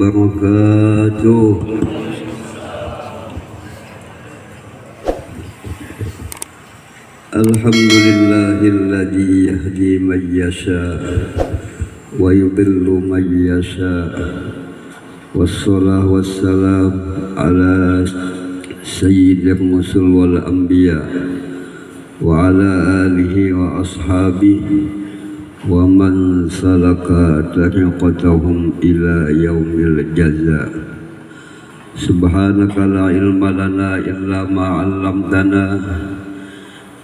wabarakatuh. Alhamdulillahilladzi yahdi man yasha wa yudhillu man yasha. Wassalatu wassalam ala sayyidil rusul wal anbiya wa ala alihi wa ashabihi wa man salaka tariqatahum ila yaumil jaza. Subhanaka la ilma lana illa ma 'allamtana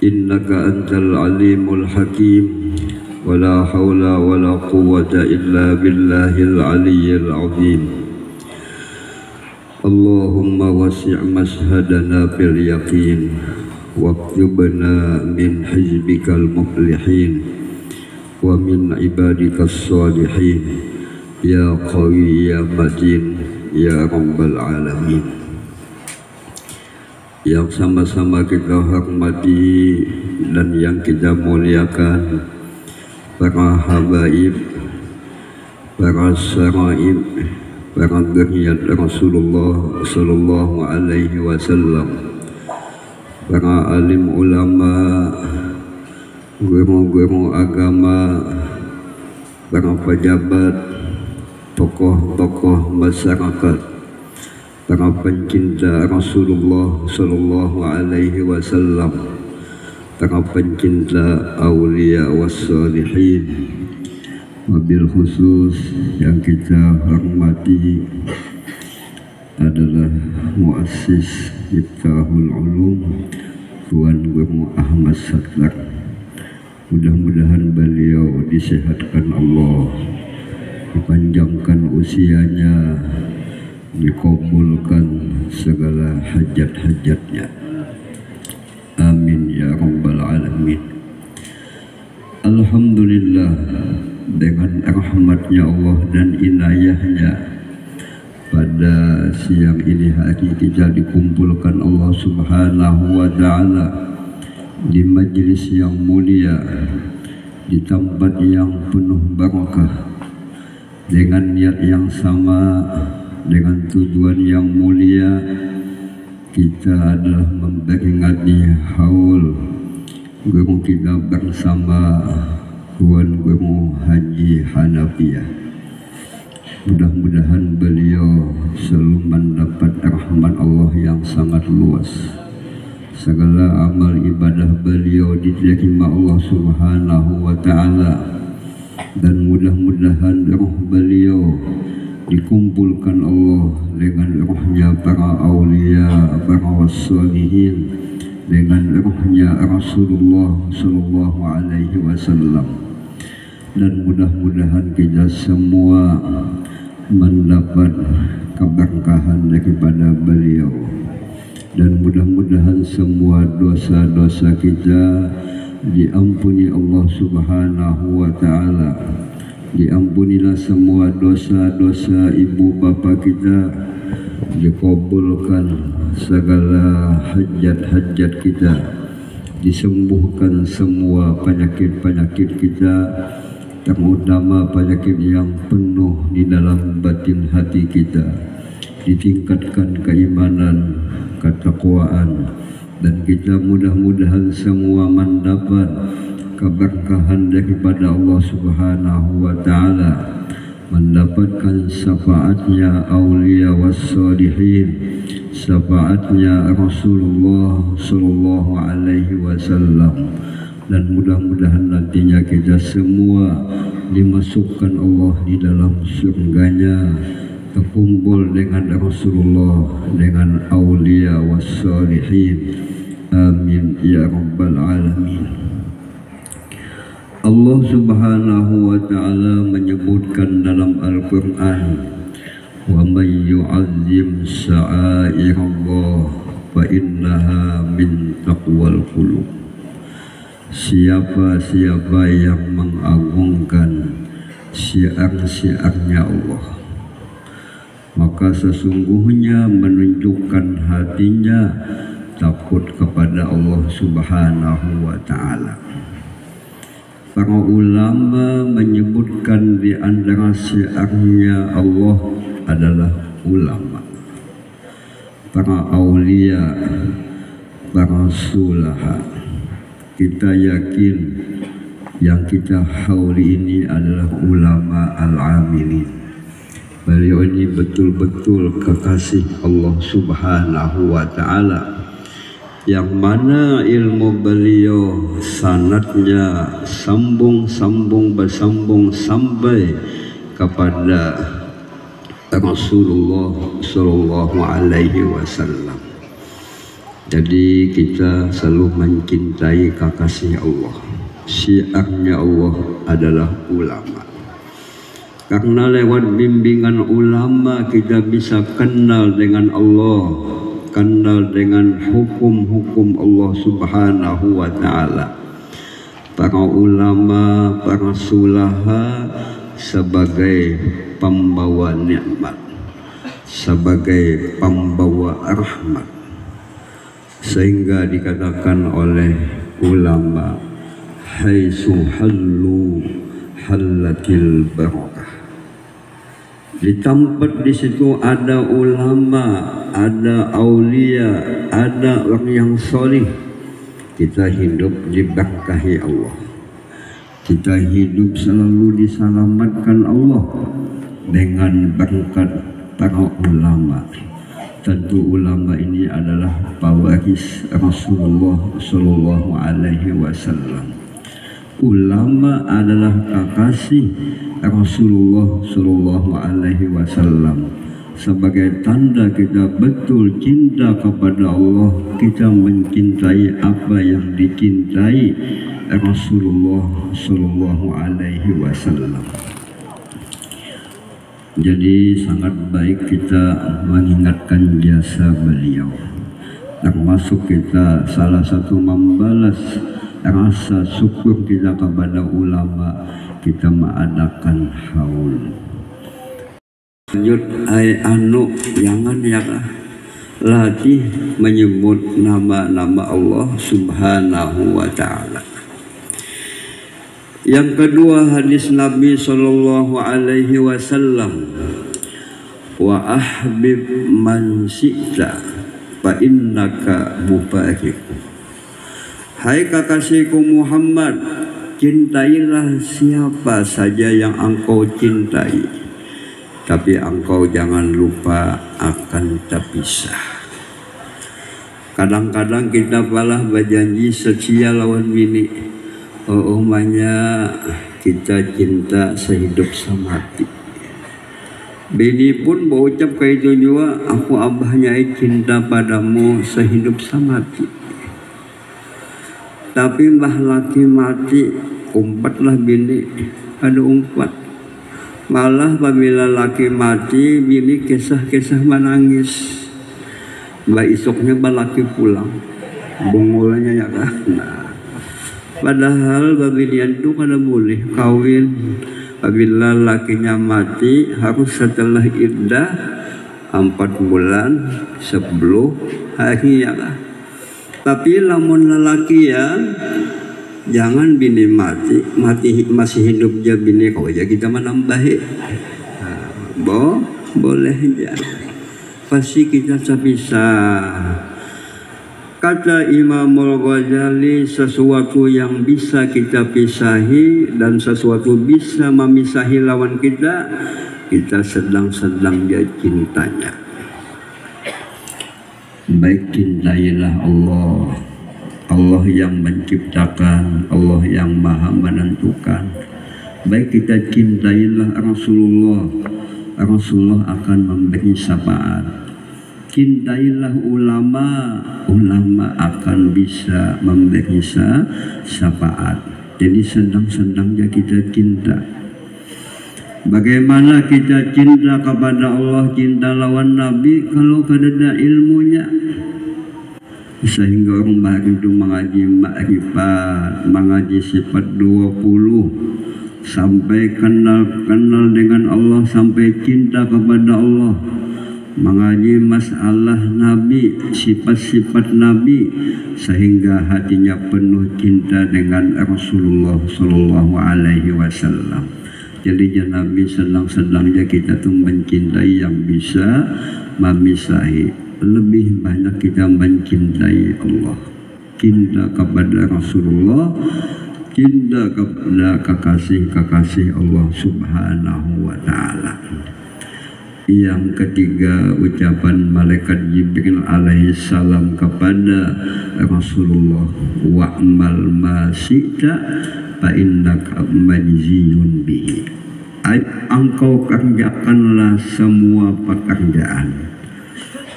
innaka antal alimul hakim. Wala haula wala quwwata illa billahil aliyyil azim. Allahumma wasi' mashhadana bil yaqin waktubna min hizbikal muflihin wa min ibadikas salihin ya qawi ya matin ya rabbal alamin. Yang sama-sama kita hormati dan yang kita muliakan para habaib, para saraib, para dzurriyyat Rasulullah sallallahu alaihi wasallam, para alim ulama, guru-guru agama, para pejabat, tokoh-tokoh masyarakat, para pencinta Rasulullah sallallahu alaihi wasallam, para pencinta aulia wassalihin. Wabil khusus yang kita hormati adalah muassis Miftahul Ulum Tuan Guru Ahmad Sattar. Mudah-mudahan beliau disehatkan Allah, dipanjangkan usianya, dikabulkan segala hajat-hajatnya. Amin ya rabbal alamin. Alhamdulillah, dengan rahmatnya Allah dan inayahnya pada siang ini hari kita dikumpulkan Allah subhanahu wa ta'ala di majlis yang mulia, di tempat yang penuh barakah, dengan niat yang sama, dengan tujuan yang mulia. Kita adalah memperingati haul guru kita bersama Tuan Guru Haji Hanafiyah. Mudah-mudahan beliau selalu mendapat rahmat Allah yang sangat luas. Segala amal ibadah beliau diterima Allah subhanahu wa ta'ala, dan mudah-mudahan roh beliau dikumpulkan Allah dengan rohnya para awliya, para wassalihin, dengan rohnya Rasulullah sallallahu alaihi wasallam. Dan mudah-mudahan kita semua mendapat keberkahan daripada beliau, dan mudah-mudahan semua dosa-dosa kita diampuni Allah subhanahu wa ta'ala. Diampunilah semua dosa-dosa ibu bapa kita, dikabulkan segala hajat-hajat kita, disembuhkan semua penyakit-penyakit kita, terutama penyakit yang penuh di dalam batin hati kita, ditingkatkan keimanan, ketakwaan, dan kita mudah-mudahan semua mendapat keberkahan daripada Allah subhanahu wa ta'ala, mendapatkan syafaatnya aulia wassalihin, syafaatnya Rasulullah sallallahu alaihi wasallam. Dan mudah-mudahan nantinya kita semua dimasukkan Allah di dalam surganya, terkumpul dengan Rasulullah, dengan aulia wassalihin. Amin ya rabbal alamin. Allah subhanahu wa ta'ala menyebutkan dalam Al-Quran, wa may yu'azzim sya'airallah fa innaha min taqwal qulub. Siapa-siapa yang mengagungkan syiar-syiarnya Allah, maka sesungguhnya menunjukkan hatinya takut kepada Allah subhanahu wa ta'ala. Para ulama menyebutkan di antara syiarnya Allah adalah ulama, para aulia, para sulaha. Kita yakin yang kita hauli ini adalah ulama al-amilin. Beliau ini betul-betul kekasih Allah Subhanahu wa Ta'ala, yang mana ilmu beliau sanadnya sambung bersambung sampai kepada Rasulullah Sallallahu Alaihi Wasallam. Jadi kita selalu mencintai kekasih Allah. Syiarnya Allah adalah ulama. Karena lewat bimbingan ulama kita bisa kenal dengan Allah, kenal dengan hukum-hukum Allah Subhanahu wa Ta'ala. Para ulama, para sulaha sebagai pembawa nikmat, sebagai pembawa rahmat, sehingga dikatakan oleh ulama, haitsu hallu hallatil barakah. Di tempat di situ ada ulama, ada aulia, ada orang yang solih, kita hidup diberkahi Allah. Kita hidup selalu diselamatkan Allah dengan berkat para ulama. Tentu ulama ini adalah pewaris Rasulullah Sallallahu Alaihi Wasallam. Ulama adalah kekasih Rasulullah Sallallahu Alaihi Wasallam. Sebagai tanda kita betul cinta kepada Allah, kita mencintai apa yang dicintai Rasulullah Sallallahu Alaihi Wasallam. Jadi sangat baik kita mengingatkan jasa beliau, termasuk kita salah satu membalas rasa syukur kita kepada ulama, kita mengadakan haul. Lanjut anu jangan ya latih menyebut nama-nama Allah Subhanahu wa Ta'ala. Yang kedua, hadis Nabi Sallallahu Alaihi Wasallam, wa ahbib man syi'ta fa innaka mubahiku. Hai kekasihku Muhammad, cintailah siapa saja yang engkau cintai, tapi engkau jangan lupa akan terpisah. Kadang-kadang kita malah berjanji setia lawan bini, umumnya kita cinta sehidup semati. Bini pun berucap kayak itu juga, aku abahnya cinta padamu sehidup semati. Tapi mbah laki mati, umpatlah bini, ada umpat. Malah apabila laki mati, bini kisah-kisah menangis. Mbah isoknya mbah laki pulang, bungulnya ya kan. Nah, padahal babinian itu kada boleh kawin. Apabila lakinya mati, harus setelah iddah 4 bulan sebelum hari ya kan. Tapi lamun lelaki ya, jangan bini mati masih hidup aja bini kau aja kita menambahi. Boleh aja. Pasti kita bisa. Kata Imam Al-Ghazali, sesuatu yang bisa kita pisahi dan sesuatu bisa memisahi lawan kita sedang-sedang dia cintanya. Baik cintailah Allah, Allah yang menciptakan, Allah yang maha menentukan. Baik kita cintailah Rasulullah, Rasulullah akan memberi syafaat. Cintailah ulama, ulama akan bisa memberi syafaat. Jadi sedang-sedangnya kita cinta. Bagaimana kita cinta kepada Allah, cinta lawan Nabi kalau kada ilmunya? Sehingga orang bahagia itu mengaji ma'rifat, mengaji sifat 20, sampai kenal dengan Allah, sampai cinta kepada Allah, mengaji masalah Nabi, sifat-sifat Nabi, sehingga hatinya penuh cinta dengan Rasulullah Sallallahu Alaihi Wasallam. Jadinya Nabi senang-senangnya kita tuh mencintai yang bisa memisahi. Lebih banyak kita mencintai Allah, cinta kepada Rasulullah, cinta kepada kekasih-kekasih Allah Subhanahu wa Ta'ala. Yang ketiga, ucapan malaikat Jibril alaihi salam kepada Rasulullah, wa'mal ma syi'ta fa innaka majziyun bihi. Engkau kerjakanlah semua pekerjaan,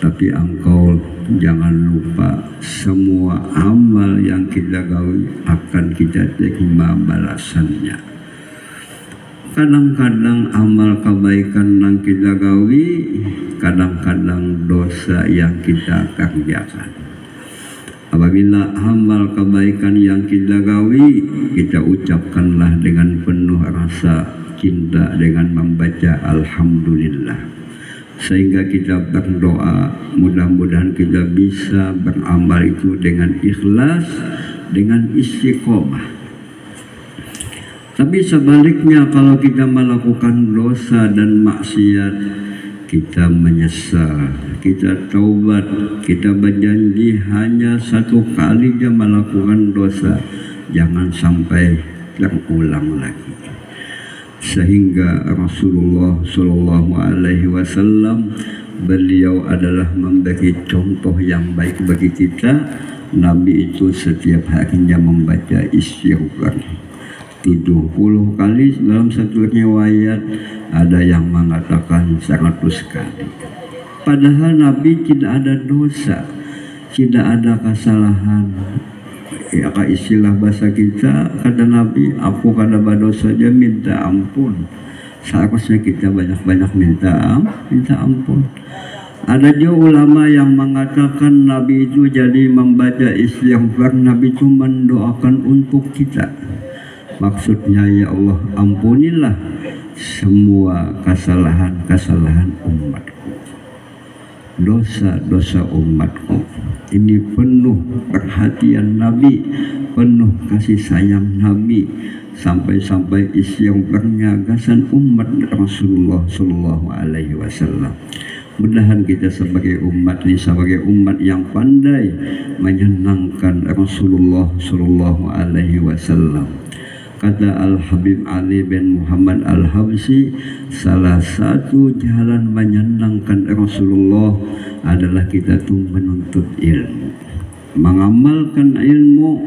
tapi engkau jangan lupa semua amal yang kita gawi akan kita terima balasannya. Kadang-kadang amal kebaikan yang kita gawi, kadang-kadang dosa yang kita kerjakan. Apabila amal kebaikan yang kita gawi, kita ucapkanlah dengan penuh rasa cinta dengan membaca Alhamdulillah. Sehingga kita berdoa, mudah-mudahan kita bisa beramal itu dengan ikhlas, dengan istiqomah. Tapi sebaliknya, kalau kita melakukan dosa dan maksiat, kita menyesal, kita taubat, kita berjanji hanya satu kali dia melakukan dosa, jangan sampai terulang lagi. Sehingga Rasulullah Shallallahu Alaihi Wasallam, beliau adalah memberi contoh yang baik bagi kita. Nabi itu setiap harinya membaca istighfar 70 kali dalam satu riwayat, ada yang mengatakan 100 kali. Padahal Nabi tidak ada dosa, tidak ada kesalahan. Ya, istilah bahasa kita, kata Nabi, aku kada berdosa saja minta ampun. Seharusnya kita banyak-banyak minta ampun. Ada juga ulama yang mengatakan Nabi itu jadi membaca istighfar, Nabi itu mendoakan untuk kita. Maksudnya, ya Allah, ampunilah semua kesalahan-kesalahan umatku, dosa-dosa umatku. Ini penuh perhatian Nabi, penuh kasih sayang Nabi, sampai-sampai istighfarnya gasan umat Rasulullah Shallallahu Alaihi Wasallam. Mudahan kita sebagai umat ini, sebagai umat yang pandai menyenangkan Rasulullah Shallallahu Alaihi Wasallam. Kata Al-Habib Ali bin Muhammad Al-Habsyi, salah satu jalan menyenangkan Rasulullah adalah kita tuh menuntut ilmu, mengamalkan ilmu,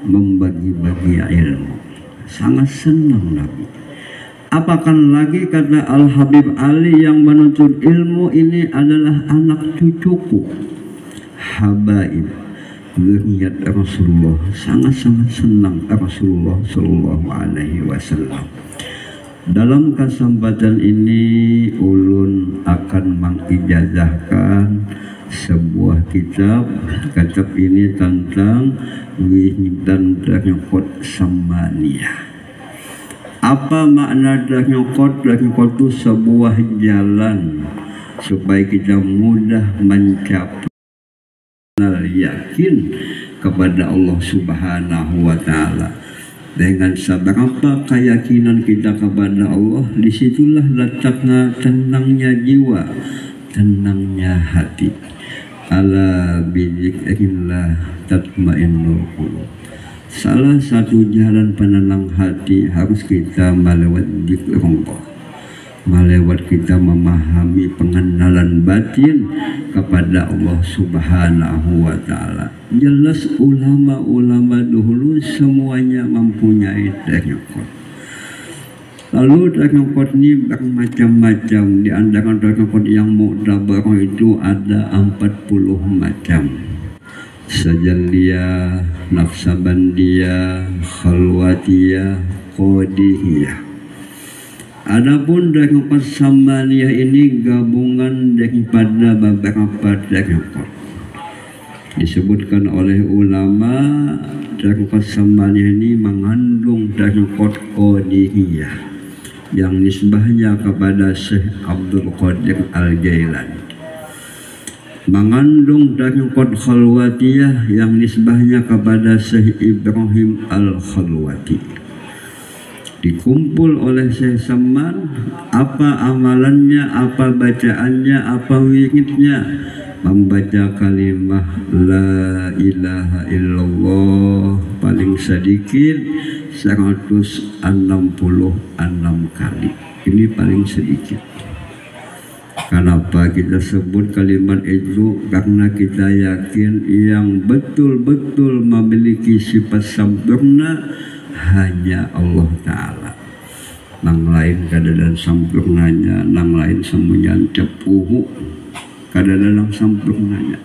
membagi-bagi ilmu. Sangat senang Nabi. Apakan lagi, kata Al-Habib Ali, yang menuntut ilmu ini adalah anak cucuku, habaib, zuriat Rasulullah. Sangat-sangat senang Rasulullah Shallallahu Alaihi Wasallam. Dalam kesempatan ini ulun akan mengijazahkan sebuah kitab. Kitab ini tentang wihdan dariqat samaniyah. Apa makna dariqat? Dariqat itu sebuah jalan supaya kita mudah mencapai yakin kepada Allah Subhanahu wa Ta'ala. Dengan seberapa keyakinan kita kepada Allah, disitulah letaknya tenangnya jiwa, tenangnya hati. Ala bidzikrillah tatmainnul qulub. Salah satu jalan penenang hati harus kita melewati zikrullah, melewat kita memahami pengenalan batin kepada Allah Subhanahu wa Ta'ala. Jelas ulama-ulama dahulu semuanya mempunyai dariqat. Lalu dariqat ini bermacam-macam. Di antara dariqat yang mu'tabarah itu ada 40 macam. Sajalliyah, Naqsabandiyah, Khalwatiyah, Qadihiyah. Adapun dariqat samaniyah ini gabungan daripada beberapa dariqat. Disebutkan oleh ulama, dariqat samaniyah ini mengandung dariqat Qadiriyah yang nisbahnya kepada Syekh Abdul Qadir Al-Jailani, mengandung dariqat Khalwatiyah yang nisbahnya kepada Syekh Ibrahim Al-Khalwati, dikumpul oleh Syekh Saman, apa amalannya, apa bacaannya, apa wiridnya, membaca kalimah la ilaha illallah paling sedikit 166 kali. Ini paling sedikit. Kenapa kita sebut kalimat itu? Karena kita yakin yang betul-betul memiliki sifat sempurna hanya Allah Ta'ala. Nang lain kadang sempurnanya, nang lain semuanya cepuhu kadang sempurnanya.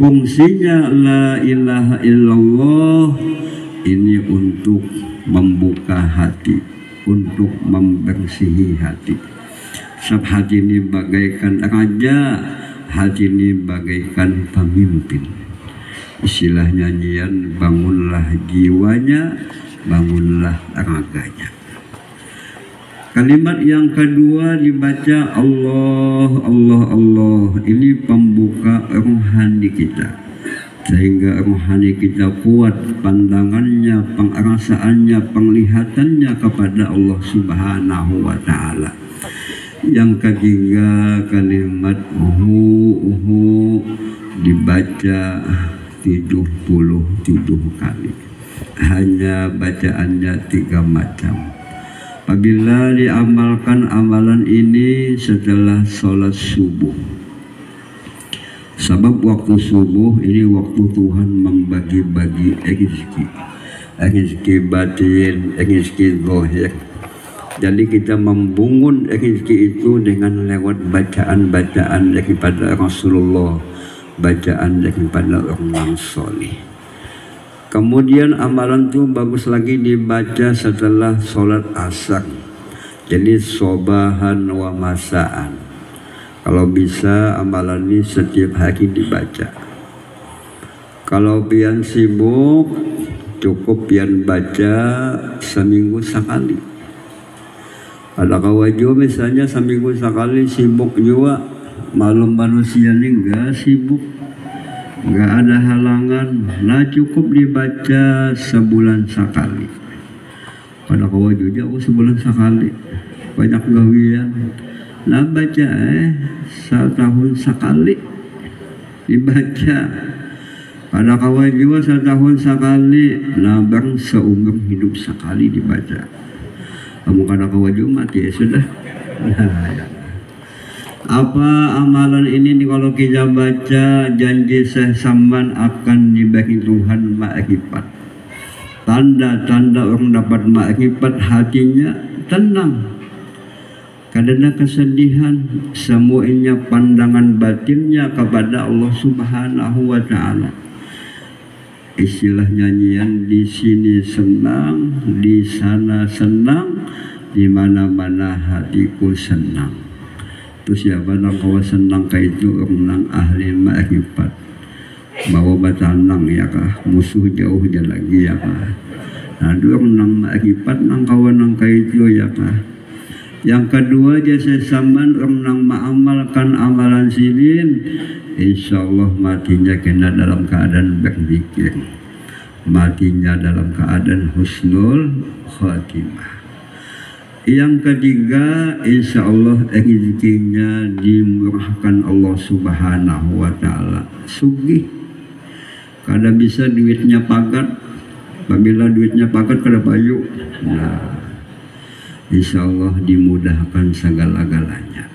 Fungsinya la ilaha illallah ini untuk membuka hati, untuk membersihi hati. Sebab hati ini bagaikan raja, hati ini bagaikan pemimpin. Istilah nyanyian, bangunlah jiwanya, bangunlah raganya. Kalimat yang kedua dibaca Allah, Allah, Allah. Ini pembuka rohani kita, sehingga rohani kita kuat pandangannya, pengerasaannya, penglihatannya kepada Allah Subhanahu wa Ta'ala. Yang ketiga kalimat dibaca 77 kali. Hanya bacaannya 3 macam. Apabila diamalkan amalan ini setelah sholat subuh. Sebab waktu subuh ini waktu Tuhan membagi-bagi rezeki. Rezeki batin, rezeki zahir. Jadi kita membungun rezeki itu dengan lewat bacaan-bacaan daripada Rasulullah, bacaan daripada orang soleh. Kemudian amalan itu bagus lagi dibaca setelah sholat asar. Jadi sobahan wa masaan. Kalau bisa amalan ini setiap hari dibaca. Kalau pian sibuk cukup pian baca seminggu sekali. Ada kawajo misalnya seminggu sekali sibuk juga, maklum manusia ini enggak sibuk, enggak ada halangan, nah cukup dibaca sebulan sekali. Pada kawajo jauh sebulan sekali, banyak gawian, nah baca setahun sekali dibaca. Pada kawajo setahun sekali, nah bang seumur hidup sekali dibaca. Kamu kada kawaju mati ya sudah. Nah, ya. Apa amalan ini kalau kita baca janji Syekh Saman akan dibagi Tuhan ma'rifat. Tanda-tanda orang dapat ma'rifat hatinya tenang. Kadang kesedihan, semuanya pandangan batinnya kepada Allah Subhanahu wa Ta'ala. Istilah nyanyian, di sini senang, di sana senang, di mana-mana hatiku senang. Itu siapa nang kawa senang kayak itu orang ahli ma'rifat. Bawa batanang ya kah, musuh jauh aja lagi ya kah. Nah dua nang ma'rifat nang kawan nang kayak itu ya kah. Yang kedua jasa saman orang nang mengamalkan amalan silin, insya Allah matinya kena dalam keadaan berzikir, matinya dalam keadaan husnul khatimah. Yang ketiga, insya Allah rezekinya dimurahkan Allah Subhanahu wa Ta'ala. Sugih, kada bisa duitnya pagat, apabila duitnya pagat kada payu. Nah, insya Allah dimudahkan segala-galanya.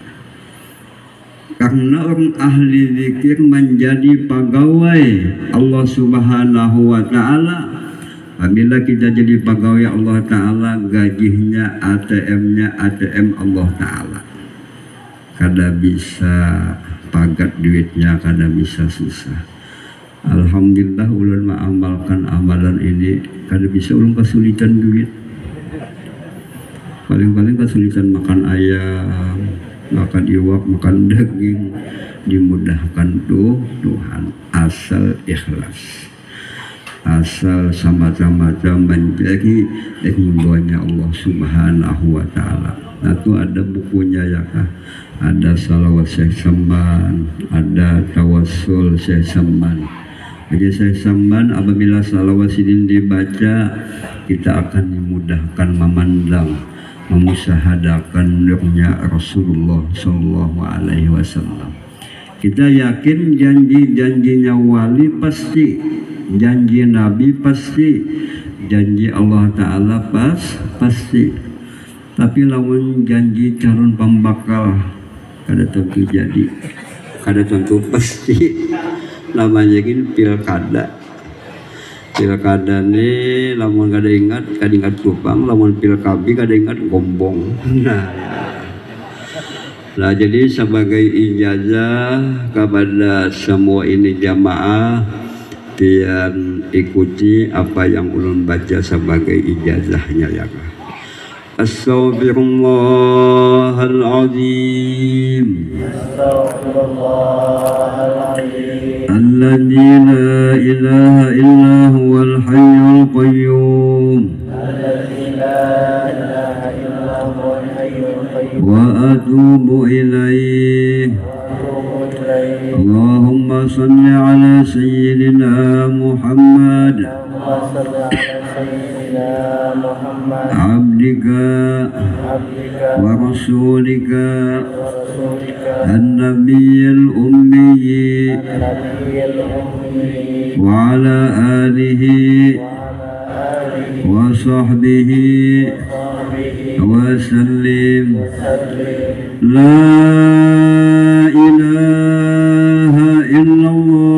Karena orang ahli zikir menjadi pegawai Allah Subhanahu wa Ta'ala. Apabila kita jadi pegawai Allah Ta'ala, gajinya ATM-nya ATM Allah Ta'ala. Kada bisa pagat duitnya, kada bisa susah. Alhamdulillah ulun mengamalkan amalan ini, kada bisa ulun kesulitan duit. Paling-paling kesulitan makan ayam, makan iwak, makan daging, dimudahkan Tuhan asal ikhlas, asal sama-sama menjadi himbauannya Allah Subhanahu wa Ta'ala. Nah itu ada bukunya ya kah, ada salawat Syekh Saman, ada tawassul Syekh Saman, Bagi saya samban apabila salawat ini dibaca, kita akan dimudahkan memandang, memusahadakan nurnya Rasulullah Sallallahu Alaihi Wasallam. Kita yakin janji-janjinya wali pasti, janji Nabi pasti, janji Allah Ta'ala pasti. Tapi lawan janji calon pembakal kada tentu jadi, kada tentu pasti. Namanya gini pilkada nih, lamun kada ingat Kupang, lamun pilkabi kada ingat Gombong. Nah jadi sebagai ijazah kepada semua ini jamaah, pian ikuti apa yang ulun baca sebagai ijazahnya ya. Astaghfirullahaladzim. Alladzi la ilaha illa huwal hayyul qayyum. Wa atubu ilaih. Allahumma salli ala sayyidina Muhammad abdika wa rasulika an-nabiyil ummi wa ala alihi wa sahbihi wa sallim. La ilaha illallah.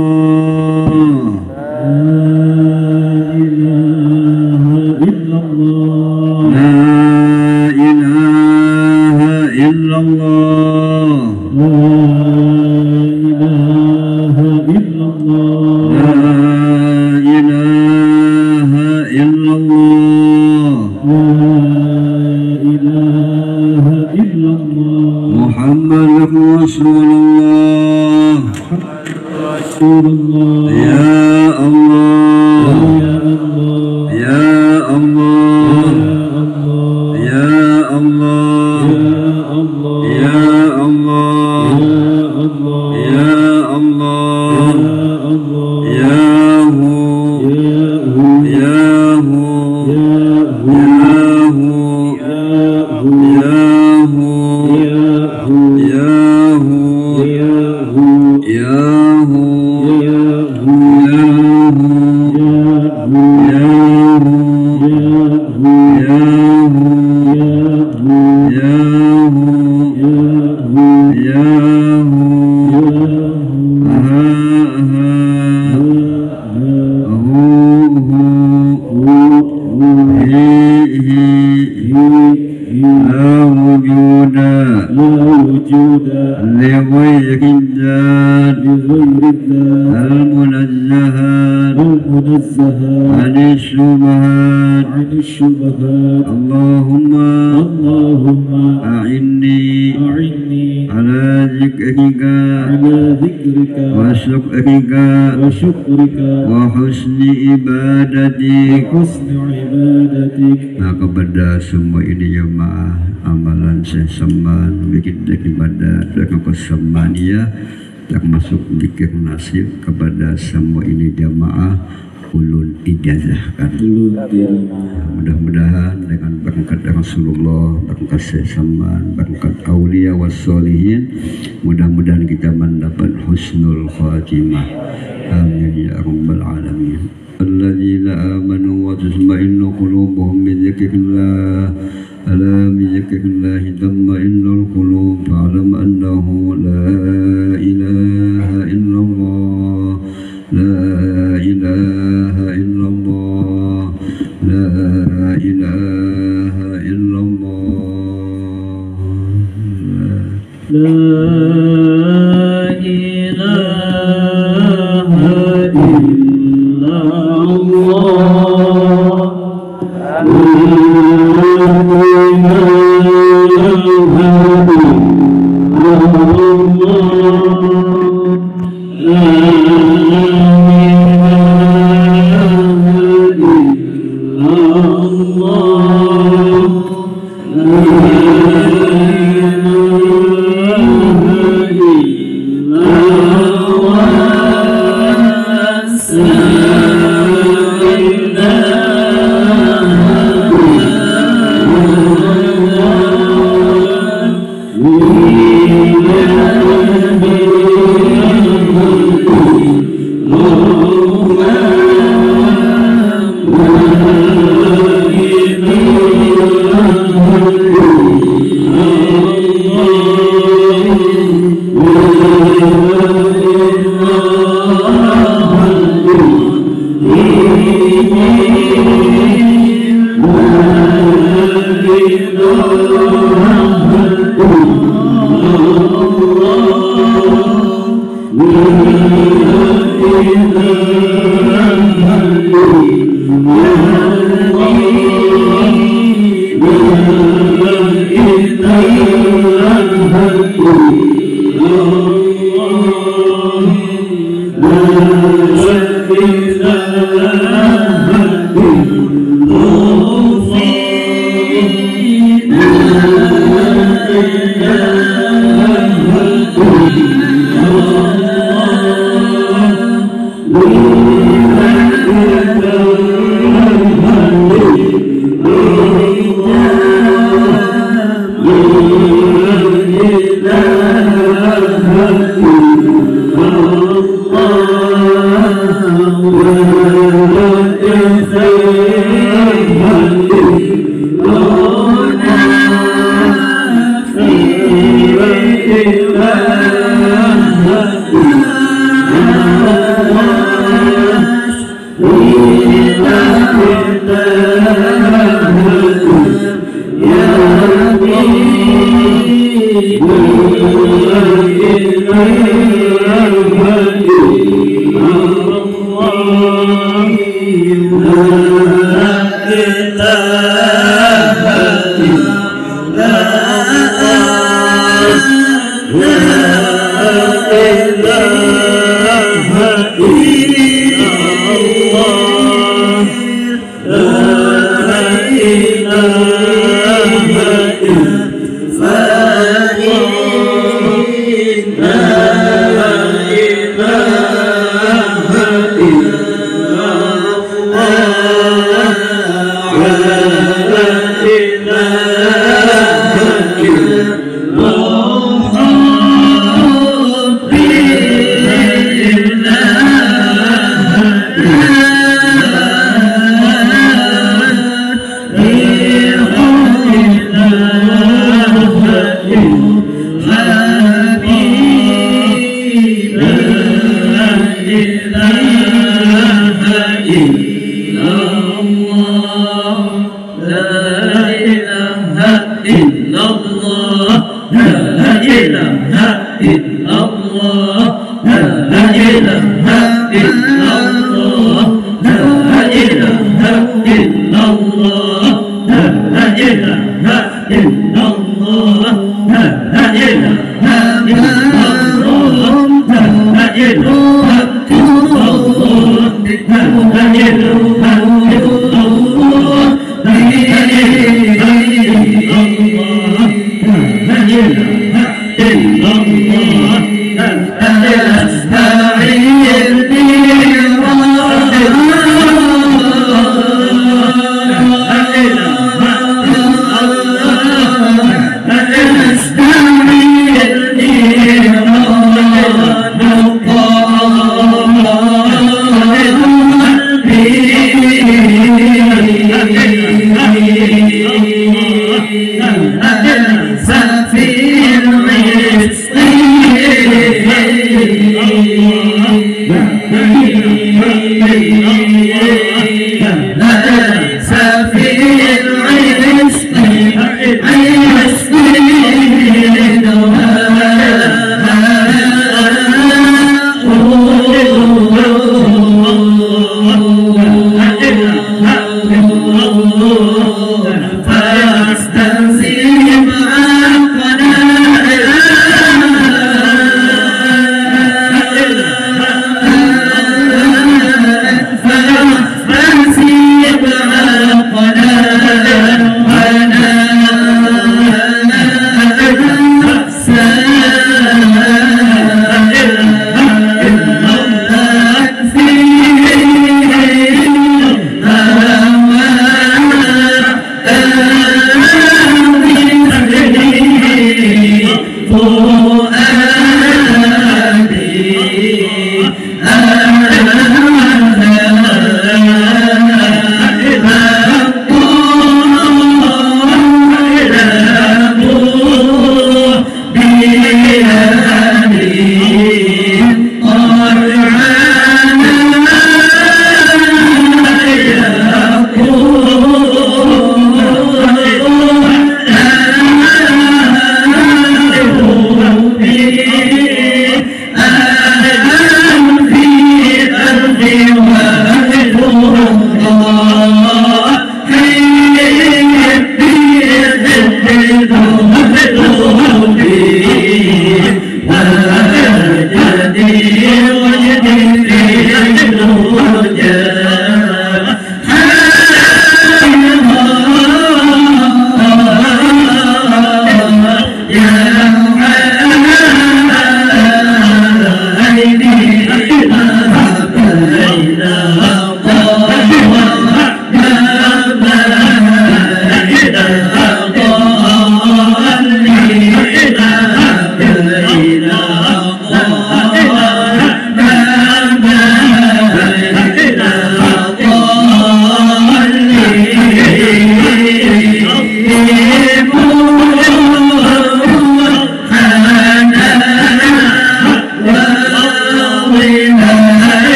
Nah kepada semua ini jemaah, amalan saya seman bikin ibadat dengan kesemania termasuk zikir nasib kepada semua ini jemaah ulun ijazahkan. Mudah-mudahan dengan berkat Rasulullah, berkat saya seman, berkat aulia wassolihin, mudah-mudahan kita mendapat husnul khatimah. Amin ya rabbal alamin. الذين آمنوا وتطمئن قلوبهم بذكر الله ألا بذكر الله تطمئن القلوب فاعلم أنه لا إله إلا الله لا إله إلا الله لا إله إلا الله لا La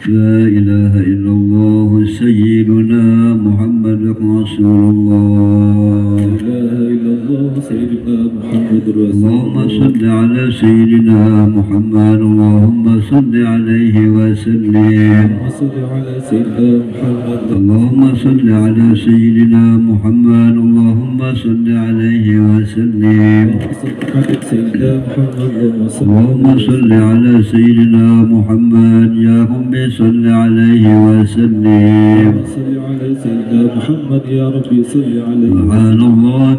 لا إله إلا الله سيدنا محمد رسول الله. لا إله إلا الله سيدنا محمد رسول الله. اللهم صل على سيدنا محمد، اللهم صل عليه وسلم. اللهم صل على سيدنا محمد، اللهم صل عليه وسلم. اللهم صل على سيدنا محمد يا رب صل عليه وسلم. صل على سيدنا محمد يا ربي صل عليه. سبحان الله